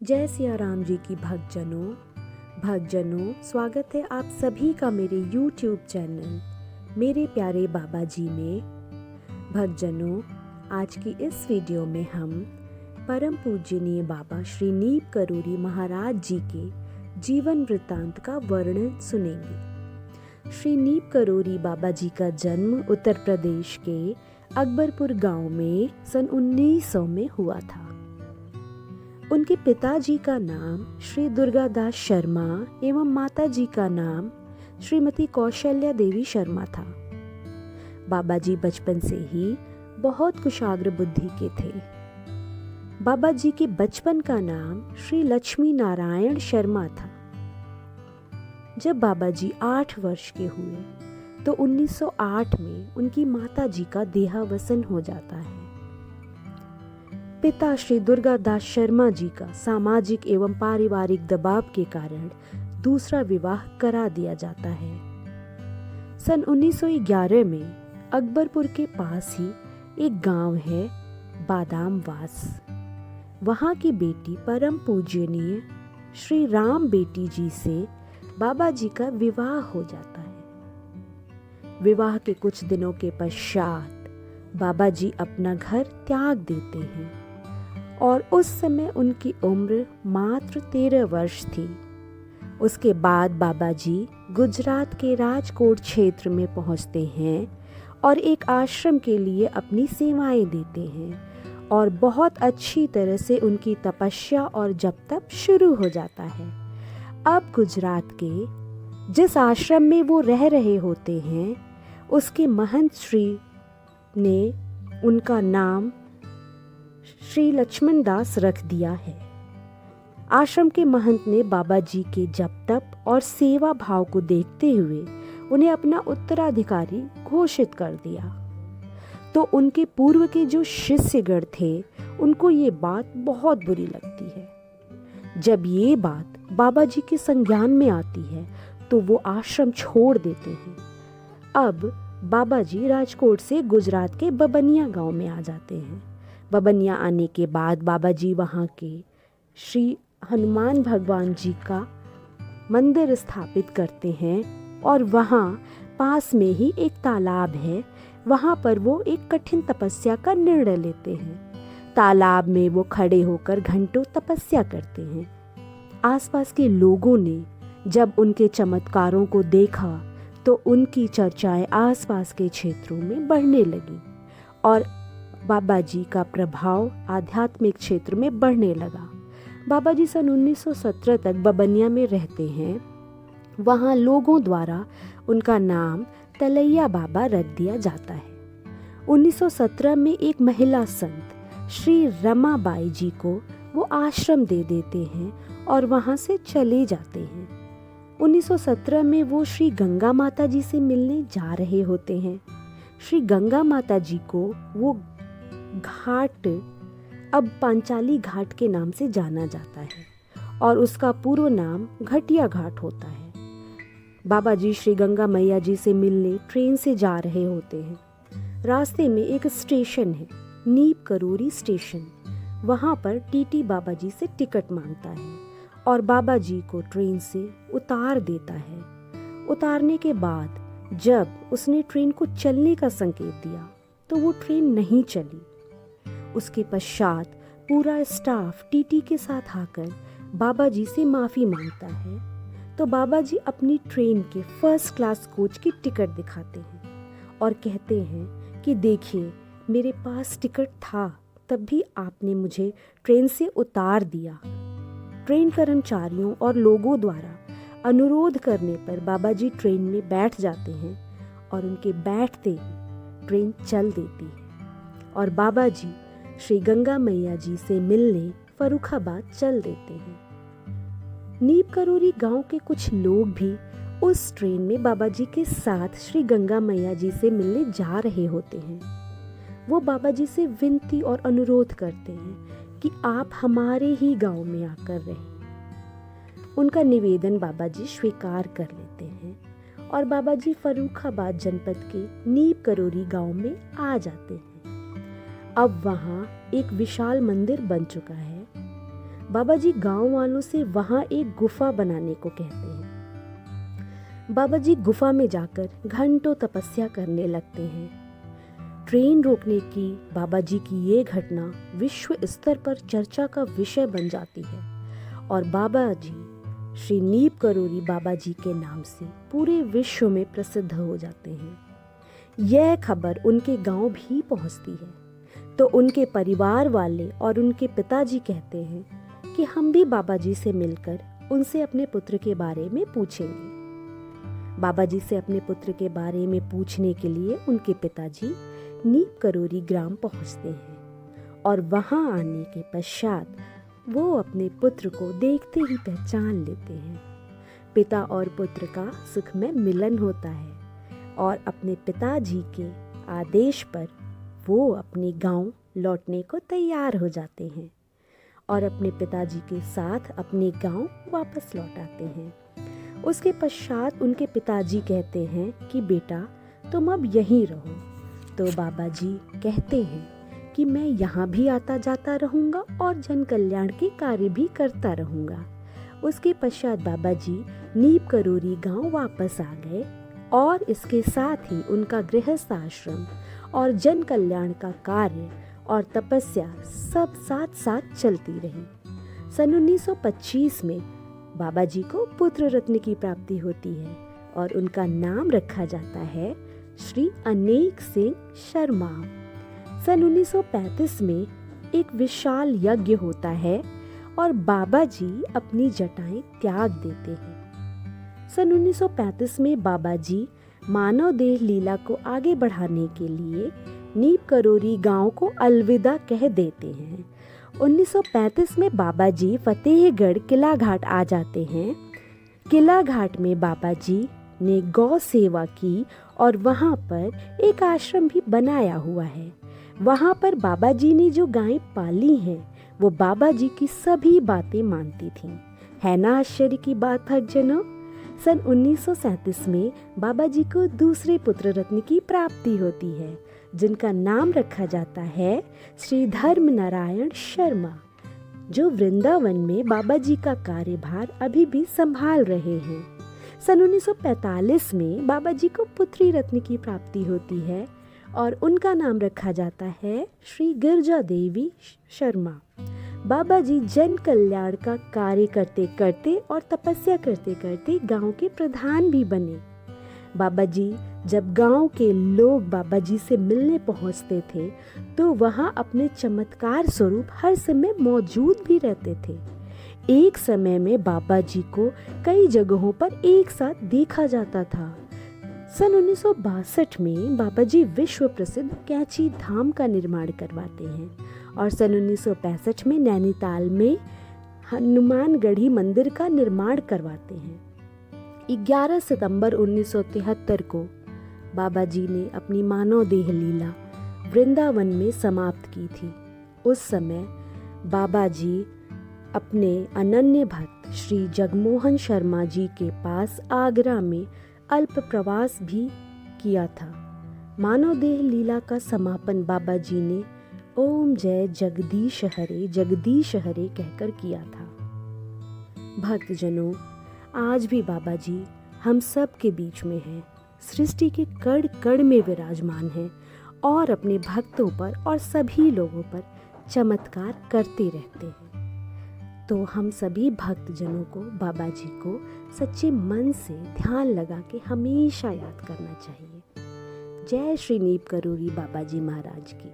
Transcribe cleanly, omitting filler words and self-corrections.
जय सिया राम जी की भक्तजनों स्वागत है आप सभी का मेरे YouTube चैनल मेरे प्यारे बाबा जी में। भक्तजनों, आज की इस वीडियो में हम परम पूजनीय बाबा श्री नीप करोरी महाराज जी के जीवन वृत्तांत का वर्णन सुनेंगे। श्री नीप करोरी बाबा जी का जन्म उत्तर प्रदेश के अकबरपुर गांव में सन 1900 में हुआ था। उनके पिताजी का नाम श्री दुर्गादास शर्मा एवं माताजी का नाम श्रीमती कौशल्या देवी शर्मा था। बाबा जी बचपन से ही बहुत कुशाग्र बुद्धि के थे। बाबा जी के बचपन का नाम श्री लक्ष्मी नारायण शर्मा था। जब बाबा जी 8 वर्ष के हुए तो 1908 में उनकी माताजी का देहावसान हो जाता है। पिता श्री दुर्गादास शर्मा जी का सामाजिक एवं पारिवारिक दबाव के कारण दूसरा विवाह करा दिया जाता है। सन 1911 में अकबरपुर के पास ही एक गांव है बादामवास। वहां की बेटी परम पूजनीय श्री राम बेटी जी से बाबा जी का विवाह हो जाता है। विवाह के कुछ दिनों के पश्चात बाबा जी अपना घर त्याग देते हैं और उस समय उनकी उम्र मात्र 13 वर्ष थी। उसके बाद बाबा जी गुजरात के राजकोट क्षेत्र में पहुंचते हैं और एक आश्रम के लिए अपनी सेवाएं देते हैं और बहुत अच्छी तरह से उनकी तपस्या और जप तप शुरू हो जाता है। अब गुजरात के जिस आश्रम में वो रह रहे होते हैं उसके महंत श्री ने उनका नाम श्री लक्ष्मण दास रख दिया है। आश्रम के महंत ने बाबा जी के जप तप और सेवा भाव को देखते हुए उन्हें अपना उत्तराधिकारी घोषित कर दिया। तो उनके पूर्व के जो शिष्यगण थे उनको ये बात बहुत बुरी लगती है। जब ये बात बाबा जी के संज्ञान में आती है तो वो आश्रम छोड़ देते हैं। अब बाबा जी राजकोट से गुजरात के बबनिया गांव में आ जाते हैं। बबनिया आने के बाद बाबा जी वहाँ के श्री हनुमान भगवान जी का मंदिर स्थापित करते हैं और वहाँ पास में ही एक तालाब है। वहाँ पर वो एक कठिन तपस्या का निर्णय लेते हैं। तालाब में वो खड़े होकर घंटों तपस्या करते हैं। आसपास के लोगों ने जब उनके चमत्कारों को देखा तो उनकी चर्चाएं आसपास के क्षेत्रों में बढ़ने लगी और बाबा जी का प्रभाव आध्यात्मिक क्षेत्र में बढ़ने लगा। बाबा जी सन 1917 तक बबनिया में रहते हैं। वहाँ लोगों द्वारा उनका नाम तलैया बाबा रख दिया जाता है। 1917 में एक महिला संत श्री रमाबाई जी को वो आश्रम दे देते हैं और वहाँ से चले जाते हैं। 1917 में वो श्री गंगा माता जी से मिलने जा रहे होते हैं। श्री गंगा माता जी को वो घाट अब पांचाली घाट के नाम से जाना जाता है और उसका पूर्व नाम घटिया घाट होता है। बाबा जी श्री गंगा मैया जी से मिलने ट्रेन से जा रहे होते हैं। रास्ते में एक स्टेशन है, नीप करोरी स्टेशन। वहाँ पर टीटी बाबा जी से टिकट मांगता है और बाबा जी को ट्रेन से उतार देता है। उतारने के बाद जब उसने ट्रेन को चलने का संकेत दिया तो वो ट्रेन नहीं चली। उसके पश्चात पूरा स्टाफ टीटी के साथ आकर बाबा जी से माफ़ी मांगता है तो बाबा जी अपनी ट्रेन के फर्स्ट क्लास कोच की टिकट दिखाते हैं और कहते हैं कि देखिए, मेरे पास टिकट था तब भी आपने मुझे ट्रेन से उतार दिया। ट्रेन कर्मचारियों और लोगों द्वारा अनुरोध करने पर बाबा जी ट्रेन में बैठ जाते हैं और उनके बैठते ही ट्रेन चल देती है और बाबा जी श्री गंगा मैया जी से मिलने फर्रुखाबाद चल देते हैं। नीप करोरी गांव के कुछ लोग भी उस ट्रेन में बाबा जी के साथ श्री गंगा मैया जी से मिलने जा रहे होते हैं। वो बाबा जी से विनती और अनुरोध करते हैं कि आप हमारे ही गांव में आकर रहें। उनका निवेदन बाबा जी स्वीकार कर लेते हैं और बाबा जी फर्रुखाबाद जनपद के नीप करोरी गांव में आ जाते हैं। अब वहाँ एक विशाल मंदिर बन चुका है। बाबा जी गांव वालों से वहां एक गुफा बनाने को कहते हैं। बाबा जी गुफा में जाकर घंटों तपस्या करने लगते हैं। ट्रेन रोकने की बाबा जी की ये घटना विश्व स्तर पर चर्चा का विषय बन जाती है और बाबा जी श्री नीप करोरी बाबा जी के नाम से पूरे विश्व में प्रसिद्ध हो जाते हैं। यह खबर उनके गांव भी पहुंचती है तो उनके परिवार वाले और उनके पिताजी कहते हैं कि हम भी बाबा जी से मिलकर उनसे अपने पुत्र के बारे में पूछेंगे। बाबा जी से अपने पुत्र के बारे में पूछने के लिए उनके पिताजी नीप करोरी ग्राम पहुंचते हैं और वहां आने के पश्चात वो अपने पुत्र को देखते ही पहचान लेते हैं। पिता और पुत्र का सुख में मिलन होता है और अपने पिताजी के आदेश पर वो अपने गांव लौटने को तैयार हो जाते हैं और अपने पिताजी के साथ अपने गांव वापस लौट आते हैं। उसके पश्चात उनके पिताजी कहते हैं कि बेटा तुम अब यहीं रहो। तो बाबा जी कहते हैं कि मैं यहाँ भी आता जाता रहूँगा और जन कल्याण के कार्य भी करता रहूँगा। उसके पश्चात बाबा जी नीप करोरी गांव वापस आ गए और इसके साथ ही उनका गृहस्थ आश्रम और जन कल्याण का कार्य और तपस्या सब साथ साथ चलती रही। सन 1925 में बाबा जी को पुत्र रत्न की प्राप्ति होती है और उनका नाम रखा जाता है श्री अनेक सिंह शर्मा। सन 1935 में एक विशाल यज्ञ होता है और बाबा जी अपनी जटाएं त्याग देते हैं। सन 1935 में बाबा जी मानव देह लीला को आगे बढ़ाने के लिए नीप करोरी गांव को अलविदा कह देते हैं। 1935 में बाबा जी फतेहगढ़ किला घाट आ जाते हैं। किला घाट में बाबा जी ने गौ सेवा की और वहाँ पर एक आश्रम भी बनाया हुआ है। वहाँ पर बाबा जी ने जो गायें पाली हैं वो बाबा जी की सभी बातें मानती थीं। है ना आश्चर्य की बात भक्तजनों। सन 1937 में बाबा जी को दूसरे पुत्र रत्न की प्राप्ति होती है जिनका नाम रखा जाता है श्री धर्म नारायण शर्मा, जो वृंदावन में बाबा जी का कार्यभार अभी भी संभाल रहे हैं। सन 1945 में बाबा जी को पुत्री रत्न की प्राप्ति होती है और उनका नाम रखा जाता है श्री गिरजा देवी शर्मा। बाबा जी जन कल्याण का कार्य करते करते और तपस्या करते करते गांव के प्रधान भी बने। बाबा जी जब गांव के लोग बाबा जी से मिलने पहुंचते थे तो वहां अपने चमत्कार स्वरूप हर समय मौजूद भी रहते थे। एक समय में बाबा जी को कई जगहों पर एक साथ देखा जाता था। सन 1962 में बाबा जी विश्व प्रसिद्ध कैची धाम का निर्माण करवाते हैं और सन 1965 में नैनीताल में हनुमानगढ़ी मंदिर का निर्माण करवाते हैं। 11 सितंबर 1973 को बाबा जी ने अपनी मानव देह लीला वृंदावन में समाप्त की थी। उस समय बाबा जी अपने अनन्य भक्त श्री जगमोहन शर्मा जी के पास आगरा में अल्प प्रवास भी किया था। मानव देह लीला का समापन बाबा जी ने ओम जय जगदीश हरे कहकर किया था। भक्तजनों, आज भी बाबा जी हम सब के बीच में हैं, सृष्टि के कण कण में विराजमान हैं और अपने भक्तों पर और सभी लोगों पर चमत्कार करते रहते हैं। तो हम सभी भक्तजनों को बाबा जी को सच्चे मन से ध्यान लगा के हमेशा याद करना चाहिए। जय श्री नीप करोरी बाबा जी महाराज की।